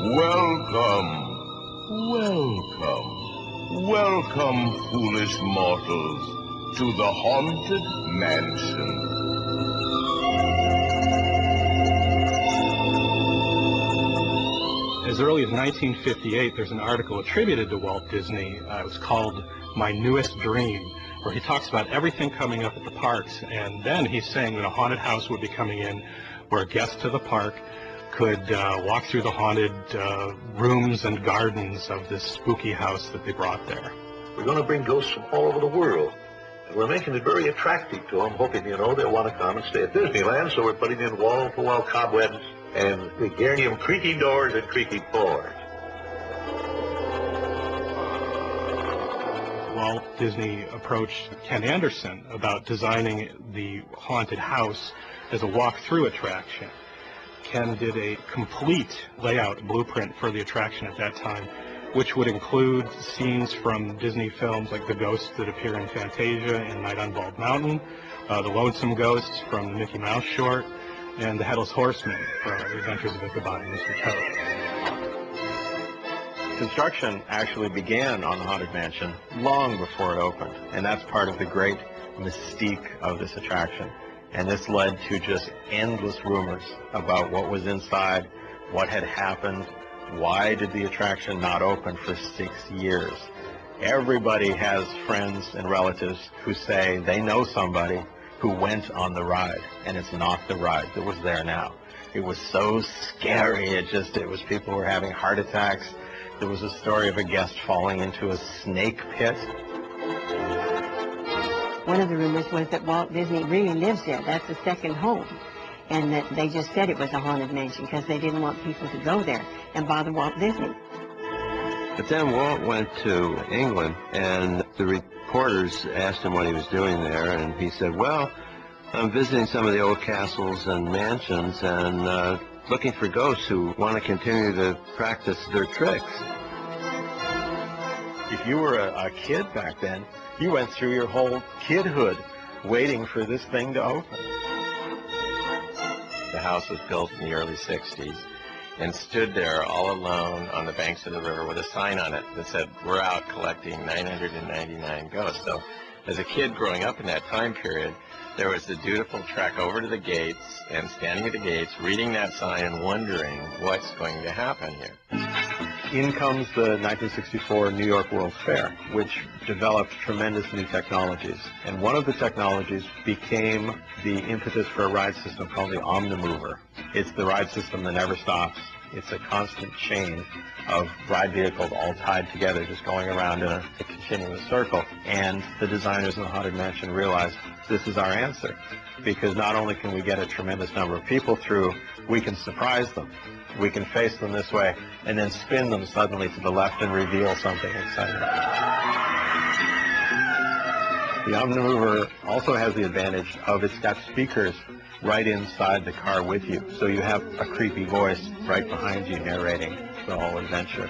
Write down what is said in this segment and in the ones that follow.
Welcome, welcome, welcome, foolish mortals, to the Haunted Mansion. As early as 1958, there's an article attributed to Walt Disney. It was called My Newest Dream, where he talks about everything coming up at the parks. And then he's saying that a haunted house would be coming in where guests to the park could walk through the haunted rooms and gardens of this spooky house that they brought there. We're going to bring ghosts from all over the world. And we're making it very attractive to them, hoping, they'll want to come and stay at Disneyland. So we're putting in wall-to-wall cobwebs, and we guarantee them creaky doors and creaky floors. Walt Disney approached Ken Anderson about designing the haunted house as a walk-through attraction. Ken did a complete layout blueprint for the attraction at that time, which would include scenes from Disney films like the ghosts that appear in Fantasia and Night on Bald Mountain, the Lonesome Ghosts from the Mickey Mouse short, and the Headless Horseman from The Adventures of Ichabod and Mr. Toad. Construction actually began on the Haunted Mansion long before it opened, and that's part of the great mystique of this attraction. And this led to just endless rumors about what was inside, what had happened, why did the attraction not open for 6 years. Everybody has friends and relatives who say they know somebody who went on the ride, and it's not the ride that was there now. It was so scary, it was people were having heart attacks. There was a story of a guest falling into a snake pit. One of the rumors was that Walt Disney really lives there. That's a second home. And that they just said it was a haunted mansion because they didn't want people to go there and bother Walt Disney. But then Walt went to England, and the reporters asked him what he was doing there, and he said, well, I'm visiting some of the old castles and mansions and looking for ghosts who want to continue to practice their tricks. If you were a kid back then, you went through your whole kidhood waiting for this thing to open. The house was built in the early 60s and stood there all alone on the banks of the river with a sign on it that said, we're out collecting 999 ghosts. So as a kid growing up in that time period, there was the dutiful trek over to the gates and standing at the gates, reading that sign and wondering what's going to happen here. In comes the 1964 New York World's Fair, which developed tremendous new technologies. And one of the technologies became the impetus for a ride system called the Omnimover. It's the ride system that never stops. It's a constant chain of ride vehicles all tied together, just going around in a continuous circle. And the designers in the Haunted Mansion realized this is our answer, because not only can we get a tremendous number of people through, we can surprise them. We can face them this way and then spin them suddenly to the left and reveal something exciting. The Omnimover also has the advantage of it's got speakers right inside the car with you, so you have a creepy voice right behind you narrating the whole adventure.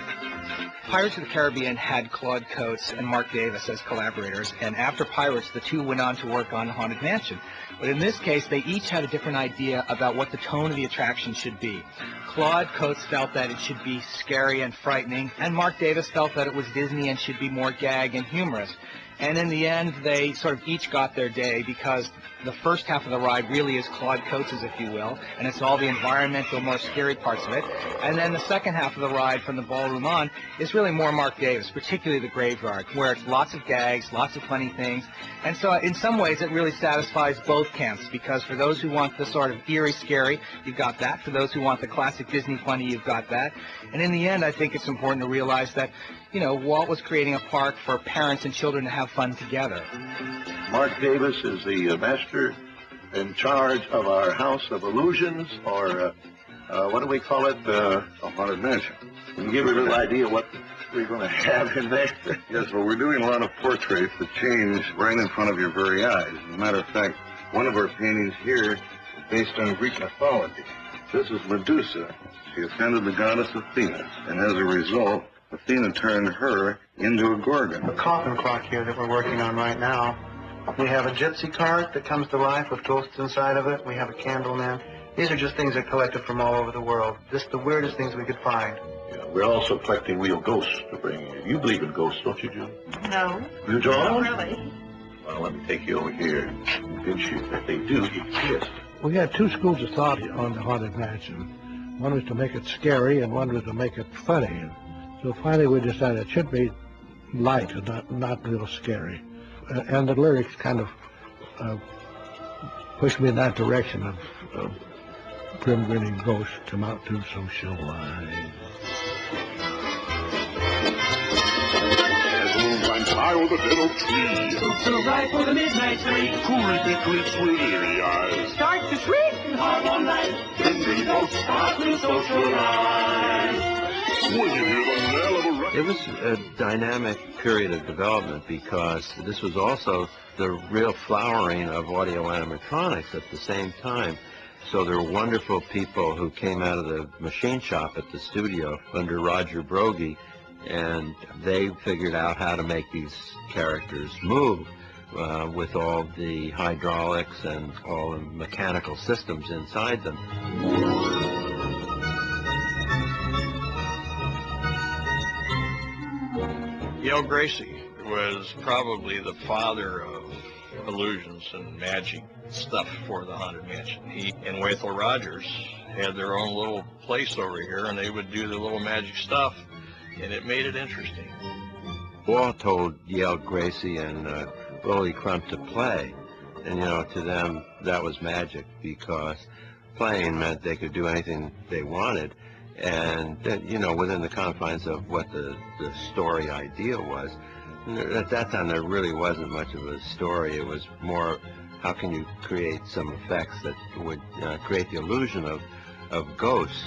Pirates of the Caribbean had Claude Coates and Mark Davis as collaborators, and after Pirates, the two went on to work on Haunted Mansion. But in this case, they each had a different idea about what the tone of the attraction should be. Claude Coates felt that it should be scary and frightening, and Mark Davis felt that it was Disney and should be more gag and humorous. And in the end, they sort of each got their day, because the first half of the ride really is Claude Coates's, if you will, and it's all the environmental, more scary parts of it. And then the second half of the ride, from the ballroom on, is really more Mark Davis, particularly the graveyard, where it's lots of gags, lots of funny things. And so in some ways, it really satisfies both camps, because for those who want the sort of eerie, scary, you've got that. For those who want the classic Disney funny, you've got that. And in the end, I think it's important to realize that, Walt was creating a park for parents and children to have fun together. Mark Davis is the master in charge of our House of Illusions, or what do we call it? A Haunted Mansion. Can you give me a little idea what we're going to have in there? Yes, well, we're doing a lot of portraits that change right in front of your very eyes. As a matter of fact, one of our paintings here is based on Greek mythology. This is Medusa. She offended the goddess Athena, and as a result, Athena turned her into a gorgon. The coffin clock here that we're working on right now. We have a gypsy cart that comes to life with ghosts inside of it. We have a candle man. These are just things that collected from all over the world. Just the weirdest things we could find. Yeah, we're also collecting real ghosts to bring you. You believe in ghosts, don't you, June? No, You don't? not really. Well, let me take you over here and convince you that they do exist. We had two schools of thought on the Haunted Mansion. One was to make it scary, and one was to make it funny. So finally we decided it should be light and not real scary. And the lyrics kind of pushed me in that direction of grim grinning ghosts come out to socialize. As the moon climbs high over the dead oak tree, So right for the midnight tree. coolly betwixt weary eyes, Start to shriek and hard all night. grim ghosts Start to socialize. when you hear the knell of a It was a dynamic period of development because this was also the real flowering of audio animatronics at the same time. So there were wonderful people who came out of the machine shop at the studio under Roger Brogy, and they figured out how to make these characters move with all the hydraulics and all the mechanical systems inside them. Yale Gracie was probably the father of illusions and magic stuff for the Haunted Mansion. He and Wathel Rogers had their own little place over here, and they would do the little magic stuff, and it made it interesting. Walt told Yale Gracie and Willie Crump to play, and to them that was magic because playing meant they could do anything they wanted, and within the confines of what the story idea was. At that time there really wasn't much of a story. It was more how can you create some effects that would create the illusion of ghosts.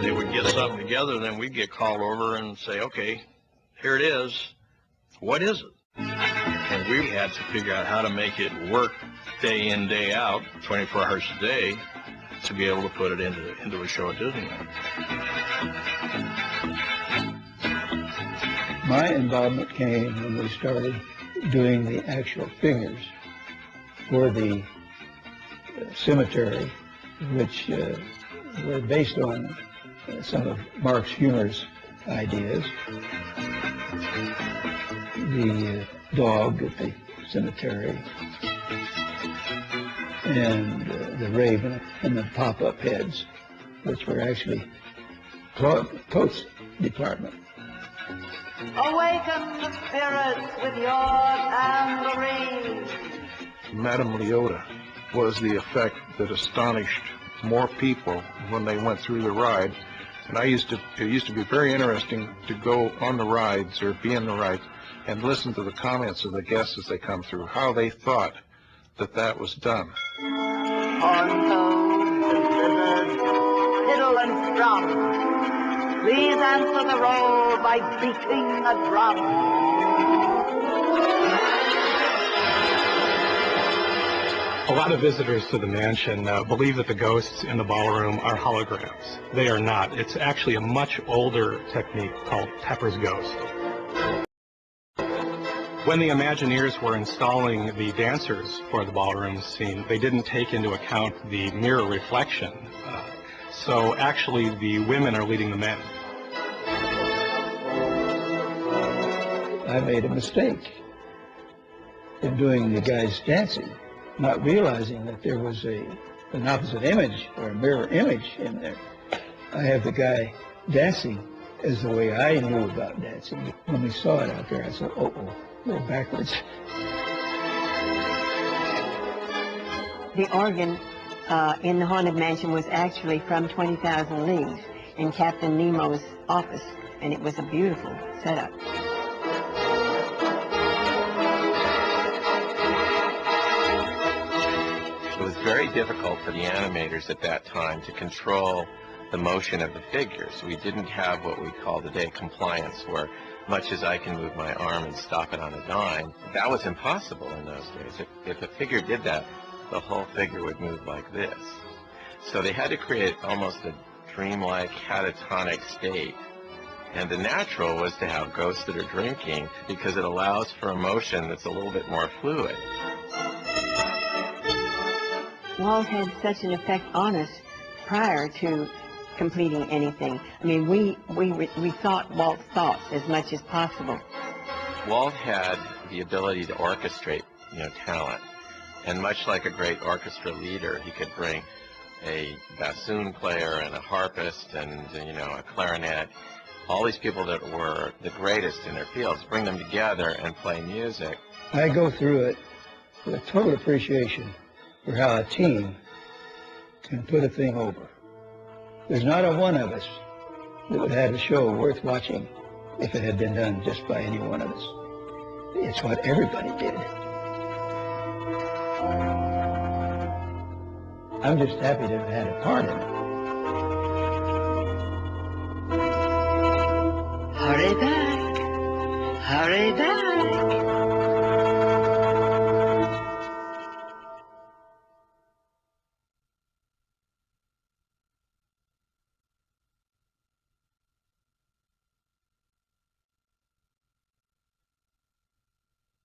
They would get something together, then we'd get called over and say, okay, here it is. What is it? And we had to figure out how to make it work day in, day out, 24 hours a day, to be able to put it into a show at Disneyland. My involvement came when we started doing the actual figures for the cemetery, which were based on some of Mark's humorous ideas. The dog at the cemetery, and the raven, and the pop-up heads, which were actually Tote's department. Awaken the spirits with your tambourine. Madame Leota was the effect that astonished more people when they went through the ride. And it used to be very interesting to go on the rides or be in the rides and listen to the comments of the guests as they come through, how they thought that was done. Horntoads and lizards, fiddle and drum. Please answer the roll by beating a drum. A lot of visitors to the mansion believe that the ghosts in the ballroom are holograms. They are not. It's actually a much older technique called Tepper's ghost. When the Imagineers were installing the dancers for the ballroom scene, they didn't take into account the mirror reflection. So actually the women are leading the men. I made a mistake in doing the guys dancing, not realizing that there was an opposite image or a mirror image in there. I have the guy dancing as the way I knew about dancing. When we saw it out there, I said, uh-oh, we're backwards. The organ in the Haunted Mansion was actually from 20,000 Leagues in Captain Nemo's office, and it was a beautiful setup. It was very difficult for the animators at that time to control the motion of the figures. We didn't have what we call today compliance, where much as I can move my arm and stop it on a dime, that was impossible in those days. If a figure did that, the whole figure would move like this. So they had to create almost a dreamlike, catatonic state. And the natural was to have ghosts that are drinking because it allows for a motion that's a little bit more fluid. Walt had such an effect on us prior to completing anything. I mean, we thought Walt's thoughts as much as possible. Walt had the ability to orchestrate, talent. And much like a great orchestra leader, he could bring a bassoon player and a harpist and, a clarinet, all these people that were the greatest in their fields, bring them together and play music. I go through it with a total appreciation for how a team can put a thing over. There's not a one of us that would have a show worth watching if it had been done just by any one of us. It's what everybody did. I'm just happy to have had a part in it. Hurry back, hurry back.